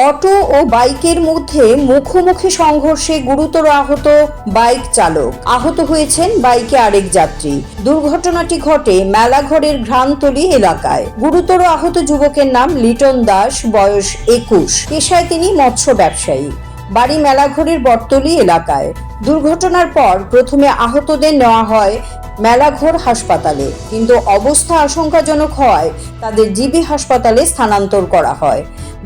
Auto ও বাইকের মধ্যে মুখোমুখি সংঘর্ষে গুরুতর আহত বাইক চালক। আহত হয়েছেন বাইকে আরেক যাত্রী। দুর্ঘটনাটি ঘটে মেলাঘরের ঘ্রাণতলী এলাকায়। গুরুতর আহত যুবকের নাম লিটন দাস, বয়স 21। পেশায় তিনি মৎস্য ব্যবসায়ী, বাড়ি মেলাঘরের বটতলী এলাকায়। দুর্ঘটনার পর প্রথমে আহতদের নেওয়া হয় মেলাঘর হাসপাতালে, কিন্তু অবস্থা আশঙ্কাজনক হওয়ায় তাদের জিবি হাসপাতালে স্থানান্তর করা হয়।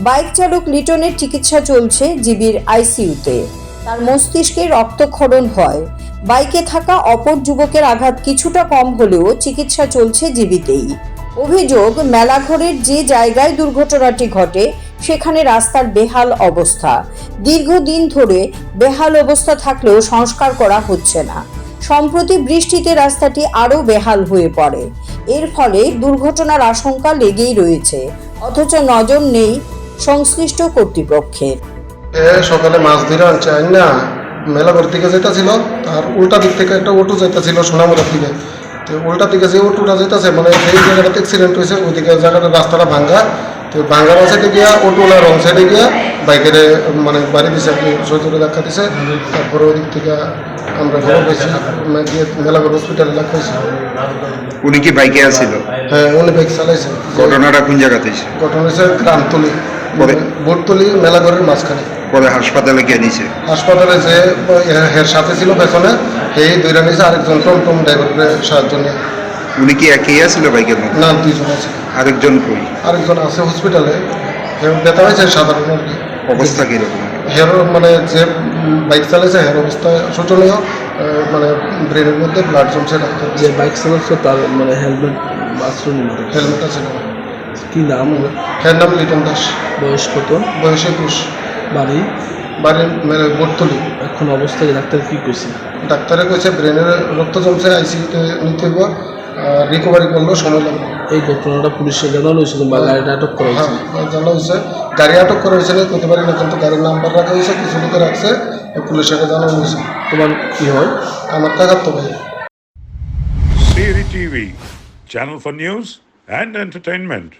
বাইক চালক লিটনের চিকিৎসা চলছে জিবির আইসিইউতে। তার মস্তিষ্কে রক্তক্ষরণ হয়। বাইকে থাকা অপর যুবকের আঘাত কিছুটা কম হলেও চিকিৎসা চলছে জিবিতেই। অভিযোগ, মেলাঘরের যে জায়গায় দুর্ঘটনাটি ঘটে সেখানে রাস্তার বেহাল অবস্থা। দীর্ঘদিন ধরে বেহাল অবস্থা থাকলেও সংস্কার করা হচ্ছে না। সম্প্রতি বৃষ্টিতে রাস্তাটি আরও বেহাল হয়ে পড়ে। এর ফলে দুর্ঘটনার আশঙ্কা লেগেই রয়েছে, অথচ নজর নেই সংশ্লিষ্ট কর্তৃপক্ষের। সকালে মাছ ধরে আনছে না, মেলাঘর থেকে যেতেছিল, তার উল্টা দিক থেকে একটা অটো যেতেছিল সোনামুড়ার দিকে। তো উল্টা দিকে যে অটোটা যেতেছে, মানে সেই জায়গাটাতে অ্যাক্সিডেন্ট হয়েছে, ওইদিকে জায়গাটা রাস্তাটা ভাঙ্গা। তো ভাঙ্গার সাইডে গিয়া অটোলা রং সাইডে গিয়া বাইকের মানে বাড়ি দিছে, সজোরে ধাক্কা দিছে। তারপরে ওই দিক থেকে আমরা খবর পেয়েছি, মেলাঘর হসপিটালে দেখাইছি। উনি কি বাইকে আসছিল? হ্যাঁ, উনি বাইক চালাইছে। ঘটনাটা কোন জায়গাতে? ঘটনা হয়েছে গ্রামতলী, বোটতলী, মেলাঘরের মাঝখানে। পরে হাসপাতালে গিয়ে নিছে। হাসপাতালে যে এর সাথে ছিল পেছনে, এই দুইটা নিচে আরেকজন টমটম ড্রাইভারের সাহায্য নিয়ে। উনি কি একই আসছিল বাইকের মধ্যে? না, দুইজন আছে। আরেকজন কই? আরেকজন আছে হসপিটালে, ব্যথা হয়েছে সাধারণ আর কি। অবস্থা কিরকম? হের মানে যে বাইক চালাইছে হের অবস্থা শোচনীয়, মানে ব্রেনের মধ্যে ব্লাড জমছে। ডাক্তার যে বাইক চালাচ্ছে তার মানে হেলমেট হেলমেট আছে না। কি নাম? এর নাম লিটন দাস, বয়স কত? বয়স 21। বাড়ি? বাড়ির বোটতলী। এখন অবস্থায় ডাক্তার কি কইছে? ডাক্তারে কইছে ব্রেনের রক্ত জমছে, আইসিইউতে নিতে হবে, রিকভারি করলেও সময় লাগবে। এই ঘটনাটা পুলিশে জানানো হয়েছিল বা গাড়িটা আটক করা হয়েছে? হ্যাঁ, জানা হয়েছে। গাড়ি আটক করা হয়েছে না করতে পারি না, কিন্তু গাড়ির নাম্বার রাখা হয়েছে, কিছু লোকে রাখছে, পুলিশকে জানানো হয়েছে। তোমার কি হয়? আমার কাকাতো ভাই। Siri TV, channel for news and entertainment.